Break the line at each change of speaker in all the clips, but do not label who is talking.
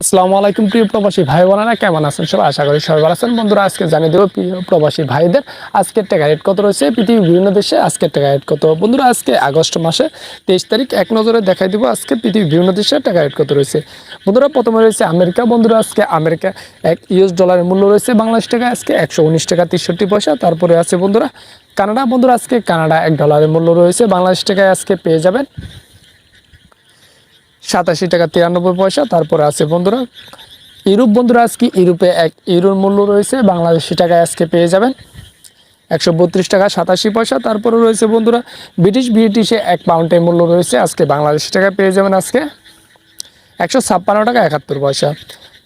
আসসালামু আলাইকুম প্রিয় প্রবাসী ভাই বোনেরা, কেমন আছেন সবাই? আশা করি সবাই ভালো আছেন। বন্ধুরা, আজকে জানিয়ে দেবো প্রিয় প্রবাসী ভাইদের আজকের টাকা রেট কত রয়েছে পৃথিবীর বিভিন্ন দেশে। আজকের টাকা রেট কত বন্ধুরা? আজকে আগস্ট মাসে 23 তারিখ এক নজরে দেখাই দিব আজকে পৃথিবীর বিভিন্ন দেশে টাকা রেট কত রয়েছে। বন্ধুরা, প্রথমে রয়েছে আমেরিকা। বন্ধুরা, আজকে আমেরিকা এক ইউএস ডলারের মূল্য রয়েছে বাংলাদেশ টাকা আজকে 119 টাকা 63 পয়সা। তারপরে আছে বন্ধুরা কানাডা। বন্ধুরা, আজকে কানাডা এক ডলারের মূল্য রয়েছে বাংলাদেশ টাকায় আজকে পেয়ে যাবেন 87 টাকা 93 পয়সা। তারপরে আছে বন্ধুরা ইউরোপ। বন্ধুরা, আজকে ইউরোপে এক ইউরোর মূল্য রয়েছে বাংলাদেশি টাকায় আজকে পেয়ে যাবেন 132 টাকা 87 পয়সা। তারপরে রয়েছে বন্ধুরা ব্রিটিশে এক পাউন্ডের মূল্য রয়েছে আজকে বাংলাদেশি টাকায় পেয়ে যাবেন আজকে 156 টাকা 71 পয়সা।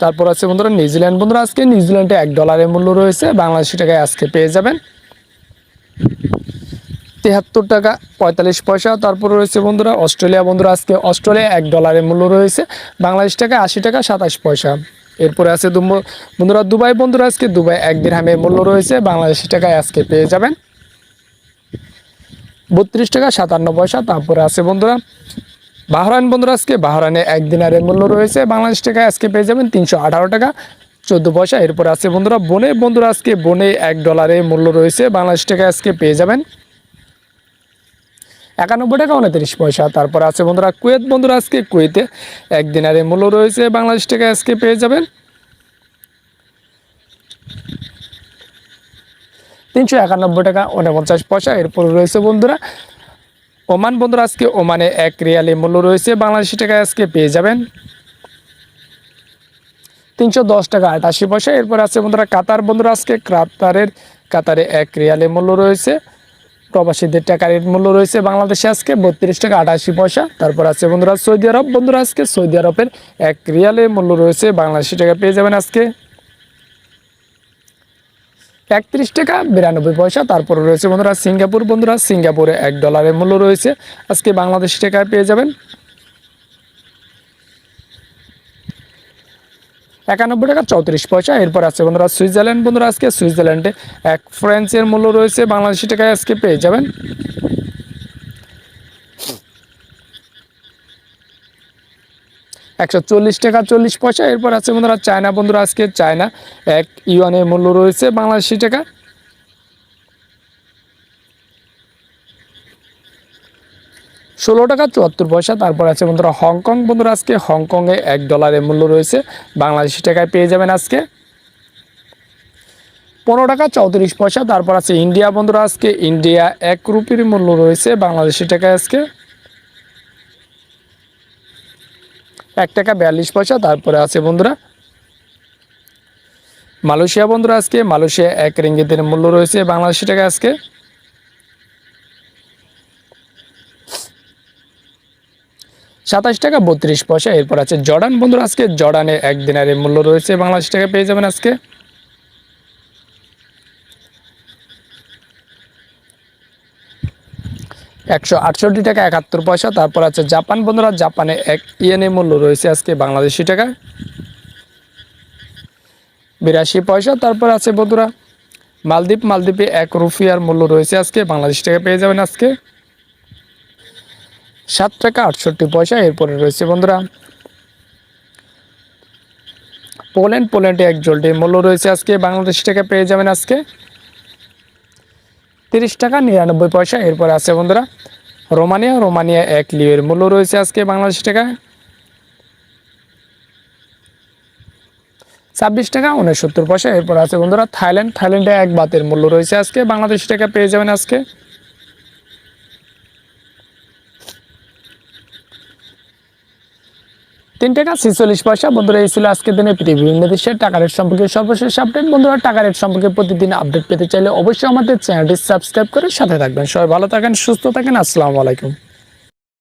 তারপর আছে বন্ধুরা নিউজিল্যান্ড। বন্ধুরা, আজকে নিউজিল্যান্ডে এক ডলারের মূল্য রয়েছে বাংলাদেশি টাকায় আজকে পেয়ে যাবেন 73 টাকা 45 পয়সা। তারপর রয়েছে বন্ধুরা অস্ট্রেলিয়া। বন্ধুরা, আজকে অস্ট্রেলিয়া এক ডলারের মূল্য রয়েছে বাংলাদেশ টাকায় 80 টাকা 27 পয়সা। এরপরে আছে বন্ধুরা দুবাই। বন্ধুরা, আজকে দুবাই এক দিরহামের মূল্য রয়েছে বাংলাদেশি টাকায় আজকে পেয়ে যাবেন 32 টাকা 57 পয়সা। তারপরে আছে বন্ধুরা বাহরাইন। বন্ধুরা, আজকে বাহরাইনে এক দিনারের মূল্য রয়েছে বাংলাদেশ টাকায় আজকে পেয়ে যাবেন 318 টাকা 14 পয়সা। এরপরে আছে বন্ধুরা বনে। বন্ধুরা, আজকে বনে এক ডলারের মূল্য রয়েছে বাংলাদেশ টাকায় আজকে পেয়ে যাবেন 91 টাকা 29 পয়সা। তারপর আছে বন্ধুরা কুয়েত। বন্ধুরা, আজকে কুয়েতে এক দিনারের মূল্য রয়েছে বাংলাদেশ টাকায় আজকে পেয়ে যাবেন 391 টাকা 49 পয়সা। এরপর রয়েছে বন্ধুরা ওমান। বন্ধুরা, আজকে ওমানে এক রিয়ালের মূল্য রয়েছে বাংলাদেশি টাকায় আজকে পেয়ে যাবেন 310 টাকা 88 পয়সা। এরপর আছে বন্ধুরা কাতার। বন্ধুরা, আজকে কাতারে এক রিয়ালের মূল্য রয়েছে প্রবাসীদের টাকার মূল্য রয়েছে বাংলাদেশে আজকে 32 টাকা 88 পয়সা। তারপর আছে বন্ধুরা সৌদি আরব। বন্ধুরা, আজকে সৌদি আরবের এক রিয়ালের মূল্য রয়েছে বাংলাদেশি টাকা পেয়ে যাবেন আজকে 31 টাকা 92 পয়সা। তারপর রয়েছে বন্ধুরা সিঙ্গাপুর। বন্ধুরা, সিঙ্গাপুরে এক ডলারের মূল্য রয়েছে আজকে বাংলাদেশি টাকায় পেয়ে যাবেন 91 টাকা 34 পয়সা। এরপর আছে বন্ধুরা সুইজারল্যান্ড। বন্ধুরা, আজকে সুইজারল্যান্ডে এক ফ্রান্সের মূল্য রয়েছে বাংলাদেশি টাকায় আজকে পেয়ে যাবেন 140 টাকা 40 পয়সা। এরপর আছে বন্ধুরা চায়না। বন্ধুরা, আজকে চায়না এক ইউয়ানের মূল্য রয়েছে বাংলাদেশি টাকা 16 টাকা 74 পয়সা। তারপর আছে বন্ধুরা হংকং। বন্ধুরা, আজকে হংকংয়ে এক ডলারের মূল্য রয়েছে বাংলাদেশি টাকায় পেয়ে যাবেন আজকে 15 টাকা 34 পয়সা। তারপর আছে ইন্ডিয়া। বন্ধুরা, আজকে ইন্ডিয়া এক রুপির মূল্য রয়েছে বাংলাদেশি টাকায় আজকে 1 টাকা 42 পয়সা। তারপরে আছে বন্ধুরা মালয়েশিয়া। বন্ধুরা, আজকে মালয়েশিয়া এক রিঙ্গিতের মূল্য রয়েছে বাংলাদেশি টাকায় আজকে 27 টাকা 32 পয়সা। এরপর আছে জর্ডান। বন্ধুরা, আজকে জর্ডানে এক দিনারের মূল্য রয়েছে বাংলাদেশি টাকায় পেয়ে যাবেন আজকে 168 টাকা 71 পয়সা। তারপর আছে জাপান। বন্ধুরা, জাপানে এক ইয়েনের মূল্য রয়েছে আজকে বাংলাদেশি টাকায় 82 পয়সা। তারপর আছে বন্ধুরা মালদ্বীপে এক রুপিয়ার মূল্য রয়েছে আজকে বাংলাদেশি টাকা পেয়ে যাবেন আজকে 7 টাকা 68 পয়সা। এরপরে রয়েছে বন্ধুরা পোল্যান্ডে এক জোল্টের মূল্য রয়েছে আজকে বাংলাদেশি টাকা পেয়ে যাবেন আজকে 30 টাকা 99 পয়সা। এরপর আছে বন্ধুরা রোমানিয়া এক লিওর মূল্য রয়েছে আজকে বাংলাদেশি টাকা 26 টাকা 69 পয়সা। এরপর আছে বন্ধুরা থাইল্যান্ডে এক বাতের মূল্য রয়েছে আজকে বাংলাদেশি টাকা পেয়ে যাবেন আজকে 3 টাকা 46 পয়সা। বন্ধুরা, এই ছিল আজকের দিনে পৃথিবীর বিভিন্ন দেশের টাকা রেট সম্পর্কে সর্বশেষ আপডেট। বন্ধুরা, টাকা রেট সম্পর্কে প্রতিদিন আপডেট পেতে চাইলে অবশ্যই আমাদের চ্যানেলটি সাবস্ক্রাইব করে সাথে থাকবেন। সবাই ভালো থাকেন, সুস্থ থাকেন। আসসালামু আলাইকুম।